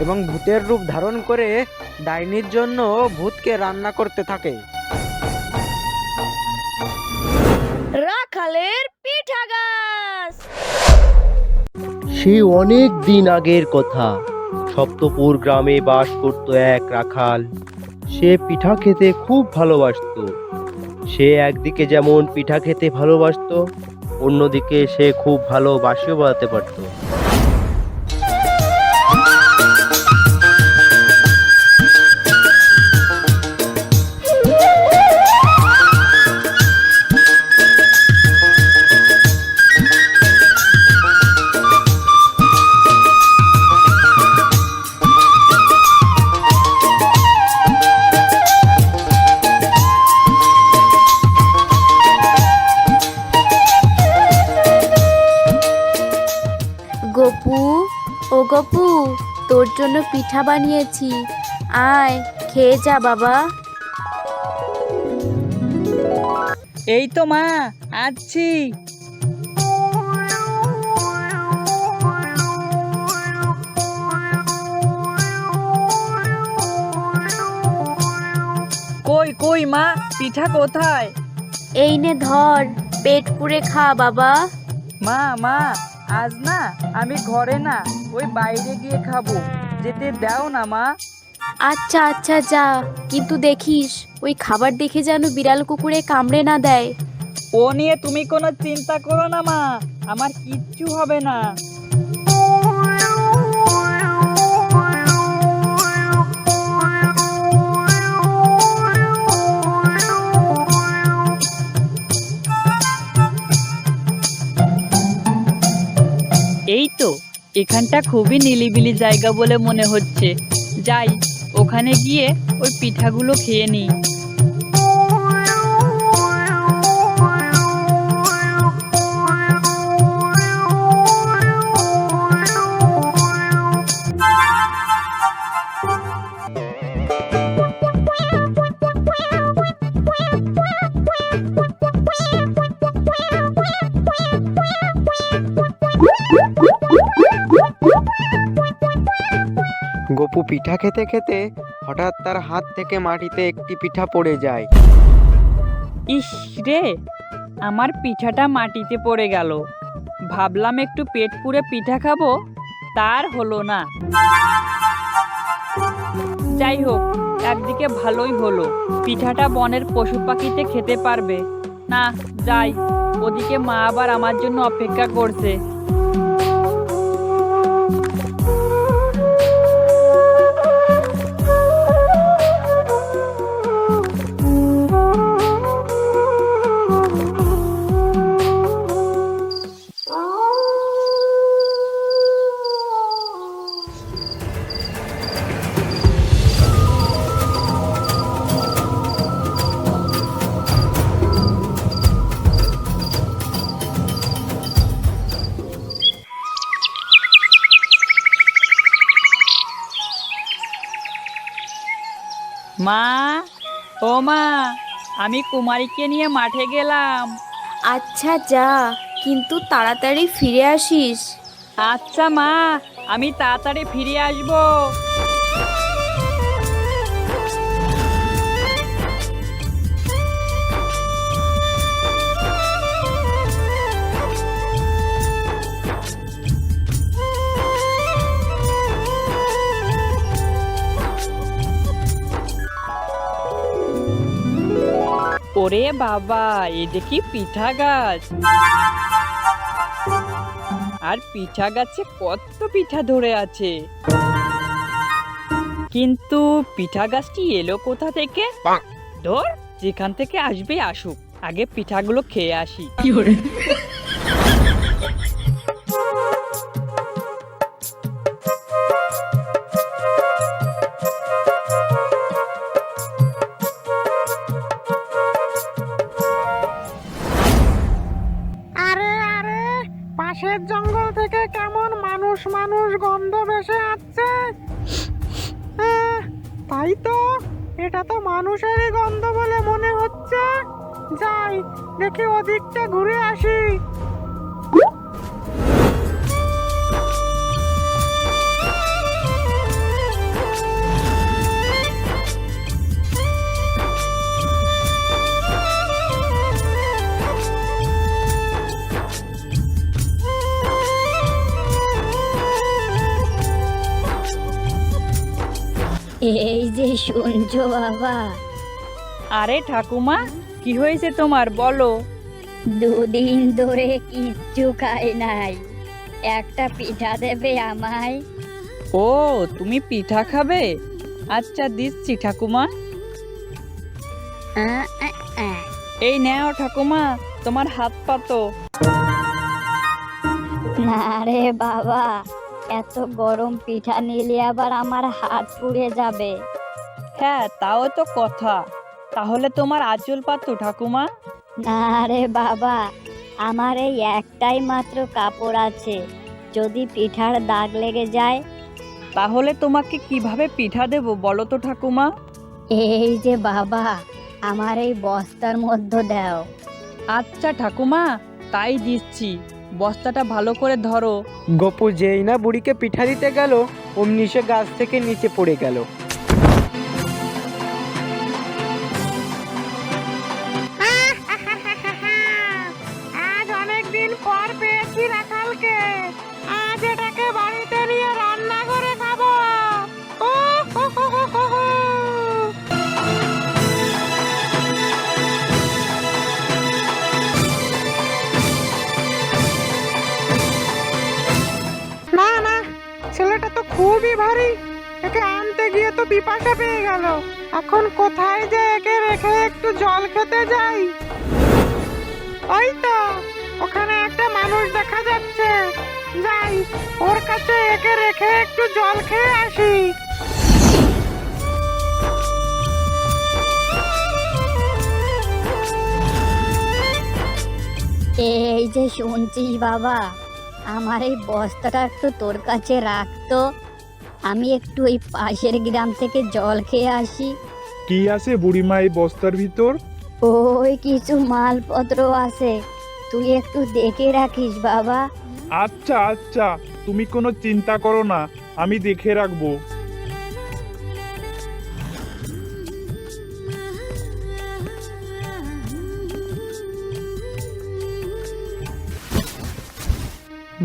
এবং ভূতের রূপ ধারণ করে ডাইনির জন্য ভূতকে রান্না করতে থাকে। রাখালের পিঠা গাছ। সে অনেক দিন আগের কথা। সপ্তপুর গ্রামে বাস করত এক রাখাল। সে পিঠা খেতে খুব ভালোবাসতো। সে একদিকে যেমন পিঠা খেতে ভালোবাসতো, অন্যদিকে সে খুব ভালো বাঁশিও বাজাতে পারতো। গপু, ও গপু, তোর জন্য পিঠা বানিয়েছি, আয় খেয়ে যা বাবা। এই তো মা, আসছি। কই কই মা, পিঠা কোথায়? এই নে ধর, পেট পুড়ে খা বাবা। মা আজ না আমি ঘরে না, ওই বাইরে গিয়ে খাবো, যেতে দাও না মা। আচ্ছা আচ্ছা যা, কিন্তু দেখিস ওই খাবার দেখে যেন বিড়াল কুকুরে কামড়ে না দেয়। ও নিয়ে তুমি কোনো চিন্তা করো না মা, আমার কিচ্ছু হবে না। এই তো, এখানটা খুবই নিলিবিলি জায়গা বলে মনে হচ্ছে। যাই, ওখানে গিয়ে ওই পিঠাগুলো খেয়ে নিই। গপু পিঠা খেতে খেতে হঠাৎ তার হাত থেকে মাটিতে একটি পিঠা পড়ে যায়। ইস রে, আমার পিঠাটা মাটিতে পড়ে গেল। ভাবলাম একটু পেট পুড়ে পিঠা খাবো, তার হলো না। যাই হোক, একদিকে ভালোই হলো, পিঠাটা বনের পশু পাখিতে খেতে পারবে না। যাই, ওদিকে মা আবার আমার জন্য অপেক্ষা করছে। মা, ও মা, আমি কুমারীকে নিয়ে মাঠে গেলাম। আচ্ছা যা, কিন্তু তাড়াতাড়ি ফিরে আসিস। আচ্ছা মা, আমি তাড়াতাড়ি ফিরে আসবো। ওরে বাবা, এ দেখি পিঠা গাছ। আর পিঠা গাছে কত পিঠা ধরে আছে, কিন্তু পিঠা গাছটি এলো কোথা থেকে? ধর, যেখান থেকে আসবে আসুক, আগে পিঠাগুলো খেয়ে আসি। পাশের জঙ্গল থেকে কেমন মানুষ মানুষ গন্ধ ভেসে আসছে। তাই তো, এটা তো মানুষেরই গন্ধ বলে মনে হচ্ছে। যাই, দেখি ওদিকটা ঘুরে আসি। শুনছো বাবা? আরে ঠাকুমা, কি হয়েছে তোমার, বলো। দুদিন ধরে কিচ্ছু খাই নাই, একটা পিঠা দেবে আমায়? ও, তুমি পিঠা খাবে? আচ্ছা দিচ্ছি ঠাকুমা। আহ, আহ, আহ। এই নাও ঠাকুমা, তোমার হাত পাতো। না রে বাবা, এত গরম পিঠা নিলে আবার আমার হাত পুড়ে যাবে। হ্যাঁ, তাও তো কথা। তাহলে তোমার আঁচল পাতো ঠাকুমা। না রে বাবা, আমার এই একটাই মাত্র কাপড় আছে, যদি পিঠার দাগ লেগে যায়? তাহলে তোমাকে কিভাবে পিঠা দেব বলো তো ঠাকুমা। এই যে বাবা, আমার এই বস্তার মধ্যে দাও। আচ্ছা ঠাকুমা, তাই দিচ্ছি। বস্তাটা ভালো করে ধরো। গপু যেই না বুড়িকে পিঠা দিতে গেল, অমনি সে গাছ থেকে নিচে পড়ে গেল। আজ অনেক দিন পর পেয়েছি রাখালকে, আজ এটাকে বাড়িতে নিয়ে রান্না করে খাবো। ও হো হো হো হো হো। না না, ছেলেটা তো খুবই ভারী, একে আনতে গিয়ে তো পিপাসা পেয়ে গেল। এখন কোথায় যে একে রেখে একটু জল খেতে যাই? ওই তো, ওখানে একটা মানুষ দেখা যাচ্ছে, যাই ওর কাছে একে রেখে একটু জল খেয়ে আসি। এই যে শুনছিস বাবা, আমার এই বস্তাটা একটু তোর কাছে রাখতো, আমি একটু ওই পাশের গ্রাম থেকে জল খেয়ে আসি। কি আছে বুড়িমা এই বস্তার ভিতর? ওই কিছু মালপত্র আছে, তুই একটু দেখে রাখিস বাবা। আচ্ছা আচ্ছা, তুমি কোনো চিন্তা করো না, আমি দেখে রাখবো।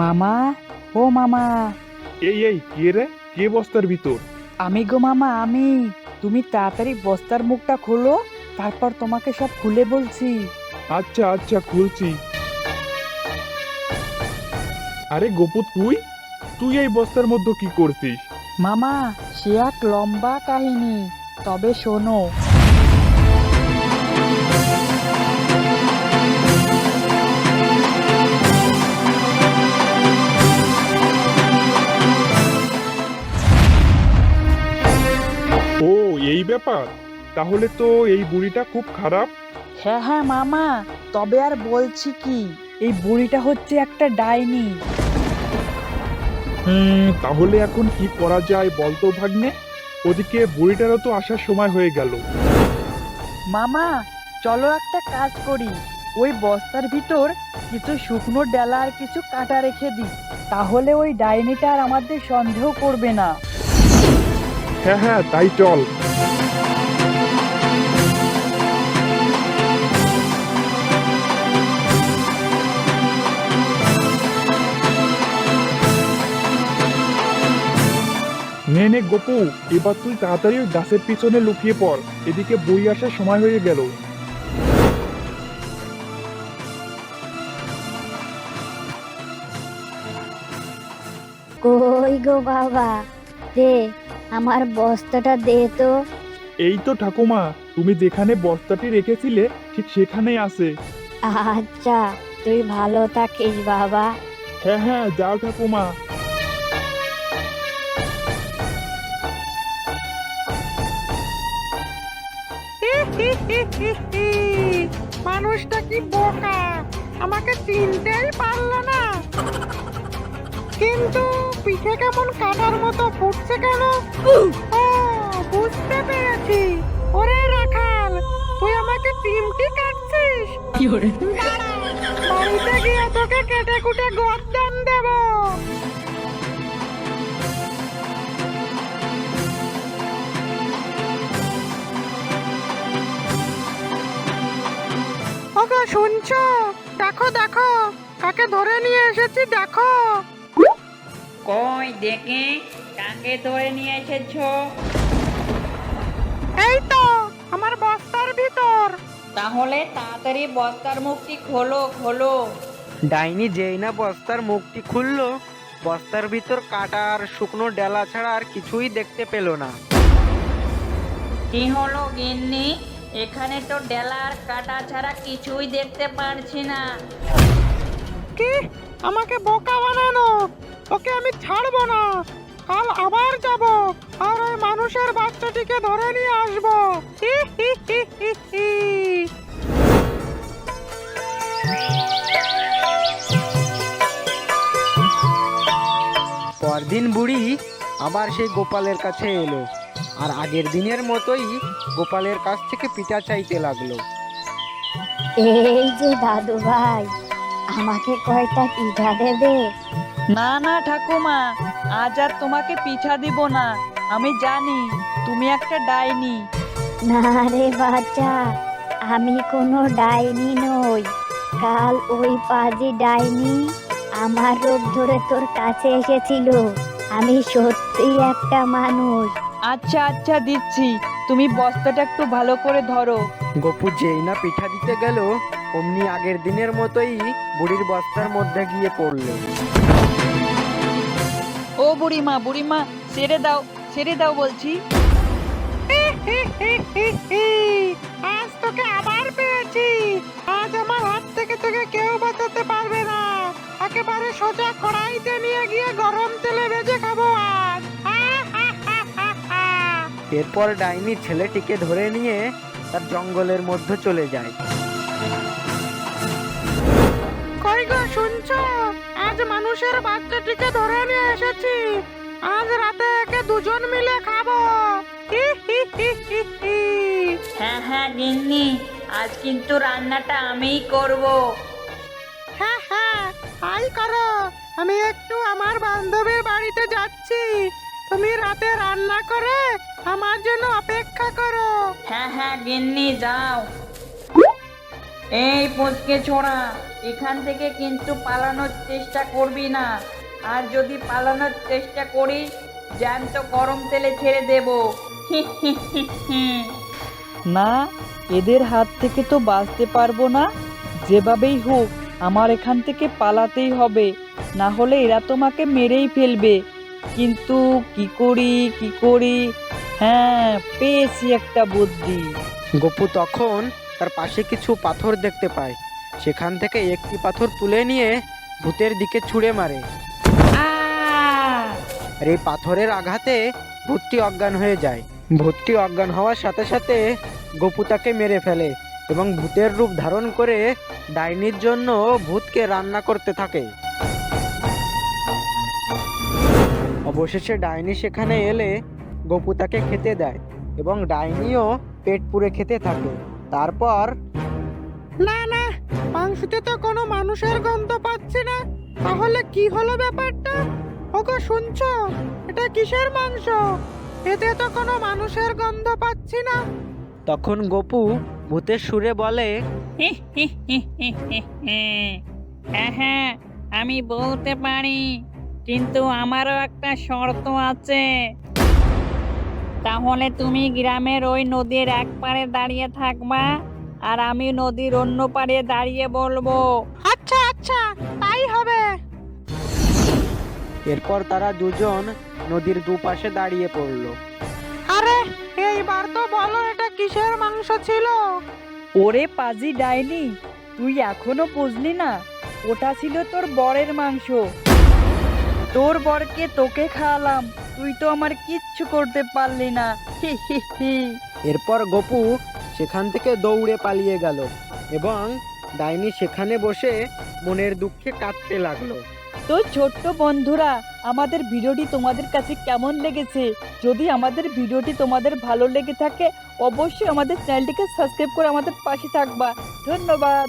মামা, ও মামা। এই কে রে? কে বস্তার ভিতর? আমি গো মামা, আমি। তুমি তাড়াতাড়ি বস্তার মুখটা খোলো, তারপর তোমাকে সব খুলে বলছি। আচ্ছা আচ্ছা, খুলছি। আরে গপু, তুই তুই এই বস্তার মধ্যে কি করছিস? মামা, সে এক লম্বা কাহিনী, তবে শোনো। ও, এই ব্যাপার। তাহলে তো এই বুড়িটা খুব খারাপ। হ্যাঁ হ্যাঁ মামা, তবে আর বলছি কি, এই বুড়িটা হচ্ছে একটা ডাইনি। তাহলে এখন কি করা যায় বলতো ভাগ্নে? ওদিকে বুড়িটারও তো আসার সময় হয়ে গেল। মামা, চলো একটা কাজ করি, ওই বস্তার ভিতর কিছু শুকনো ডালা আর কিছু কাটা রেখে দিই, তাহলে ওই ডাইনিটা আর আমাদের সন্দেহ করবে না। হ্যাঁ হ্যাঁ, তাই চল। নে গপু, এবার তুই তাড়াতাড়ি ওই গাছের পিছনে লুকিয়ে পড়, এদিকে বই আসার সময় হয়ে গেল। কই গো বাবা, দে আমার বস্তাটা দে তো। এই তো ঠাকুমা, তুমি যেখানে বস্তাটি রেখেছিলে ঠিক সেখানেই আছে। আচ্ছা, তুই ভালো থাকিস বাবা। হ্যাঁ হ্যাঁ, যাও ঠাকুমা। মানুষটা কি বোকা, আমাকে চিনতেই পারলো না। কিন্তু পিঠে কেমন কাটার মতো ফুটছে কেন? ও, বুঝতে পেরেছি। ওরে রাখাল, তুই আমাকে চিমটি কাটছিস? দাঁড়া, বাড়িতে গিয়ে তোকে কেটে কুটে গর্দান দেব। ওগো শুনছো? দেখো দেখো, কাকে ধরে নিয়ে এসেছি দেখো। কই দেখি, কাকে ধরে নিয়ে এসেছো? তাহলে তাড়াতাড়ি বস্তার মুখটি খোলো খোলো। ডাইনি যেই না বস্তার মুখটি খুললো, বস্তার ভিতর কাটা আর শুকনো ডেলা ছাড়া আর কিছুই দেখতে পেল না। কি হলো গিন্নি? এখানে তো ডেলা আর কাটা ছাড়া কিছুই দেখতে পারছি না। কি আমাকে বোকা বানানো? ওকে আমি ছাড়বো না। কাল আবার যাব আর ওই মানুষের বাচ্চাটিকে ধরে নিয়ে আসবো। হি হি হি হি হি। পরদিন বুড়ি আবার সেই গোপালের কাছে এলো, আর আগের দিনের মতোই গোপালের কাছ থেকে পিঠা চাইতে লাগলো। এই যে দাদু ভাই, আমাকে কয়টা পিঠা দেবে? না না ঠাকুমা, আজ আর তোমাকে পিঠা দিব না। আমি জানি তুমি একটা ডাইনি। না রে বাচ্চা, আমি কোনো ডাইনি নই। কাল ওই পাজি ডাইনি আমার রূপ ধরে তোর কাছে এসেছিল। আমি সত্যি একটা মানুষ। আচ্ছা আচ্ছা দিচ্ছি, তুমি বস্তাটা একটু ভালো করে ধরো। গপু যেই না পিঠা দিতে গেল, অমনি আগের দিনের মতোই বুড়ির বস্তার মধ্যে গিয়ে পড়লো। ও বুড়িমা বুড়িমা, ছেড়ে দাও বলছি। হি হি হি হি হি। আজ তোকে আবার পেয়েছি। আজ আমার হাত থেকে তোকে কেউ বাঁচাতে পারবে না। একেবারে সোজা কড়াইতে নিয়ে গিয়ে গরম তেলে ভেজে খাবো আজ। হা, হা, হা, হা, হা। এরপর ডাইনি ছেলেটিকে ধরে নিয়ে তার জঙ্গলের মধ্যে চলে যায়। কই গো শুনছো? আজ মানুষের বাচ্চাটিকে ধরে নিয়ে এসেছি। আজ রাতে একে দুজন মিলে খাবো। হি হি হি হি হি। হ্যাঁ হ্যাঁ গিন্নি, আজ কিন্তু রান্নাটা আমিই করব। হ্যাঁ হ্যাঁ তাই করো। আমি একটু আমার বান্ধবীর বাড়িতে যাচ্ছি। তুমি রাতে রান্না করে আমার জন্য অপেক্ষা করো। হ্যাঁ হ্যাঁ গিন্নি, যাও। এই পুচকে ছোড়া, এখান থেকে কিন্তু পালানোর চেষ্টা করবি না। আর যদি পালানোর চেষ্টা করিস, জ্যান্ত গরম তেলে ছেড়ে দেব। হি হি হি হি। না, এদের হাত থেকে তো বাঁচতে পারবো না। যেভাবেই হোক আমার এখান থেকে পালাতেই হবে, না হলে এরা তোমাকে মেরেই ফেলবে। কিন্তু কি করি? হ্যাঁ, পেয়েছি একটা বুদ্ধি। গপু তখন তার পাশে কিছু পাথর দেখতে পায়। সেখান থেকে একটি পাথর তুলে নিয়ে ভূতের দিকে ছুঁড়ে মারে। আর এই পাথরের আঘাতে ভূতটি অজ্ঞান হয়ে যায়। ভূতটি অজ্ঞান হওয়ার সাথে সাথে গপু তাকে মেরে ফেলে এবং ভূতের রূপ ধারণ করে ডাইনির জন্য ভূতকে রান্না করতে থাকে। অবশেষে ডাইনি সেখানে এলে গপু তাকে খেতে দেয় এবং ডাইনিও পেট পুড়ে খেতে থাকে। তারপর না না, মাংসতে তো কোনো মানুষের গন্ধ পাচ্ছি না। তাহলে কি হলো ব্যাপারটা? ওগো শুনছো? এটা কিসের মাংস? এতে তো কোনো মানুষের গন্ধ পাচ্ছি না। তখন গপু ভূতের সুরে বলে, হ্যাঁ হ্যাঁ, আমি বলতে পারি, কিন্তু আমারও একটা শর্ত আছে। তাহলে তুমি গ্রামের ওই নদীর এক পারে দাঁড়িয়ে থাকবা, আর আমি নদীর অন্য পারে দাঁড়িয়ে বলবো। আচ্ছা আচ্ছা, তাই হবে। এরপর তারা দুজন নদীর দুপাশে দাঁড়িয়ে পড়ল। আরে এইবার তো বলো এটা কিসের মাংস ছিল? ওরে পাজি ডাইনি, তুই এখনো বুঝলি না? ওটা ছিল তোর বরের মাংস। তোর বরকে তোকে খাওয়ালাম, তুই তো আমার কিচ্ছু করতে পারলি না। হি হি হি। এরপর গপু সেখান থেকে দৌড়ে পালিয়ে গেল এবং ডাইনি সেখানে বসে মনের দুঃখে কাঁদতে লাগলো। তো ছোট্ট বন্ধুরা, আমাদের ভিডিওটি তোমাদের কাছে কেমন লেগেছে? যদি আমাদের ভিডিওটি তোমাদের ভালো লেগে থাকে, অবশ্যই আমাদের চ্যানেলটিকে সাবস্ক্রাইব করে আমাদের পাশে থাকবা। ধন্যবাদ।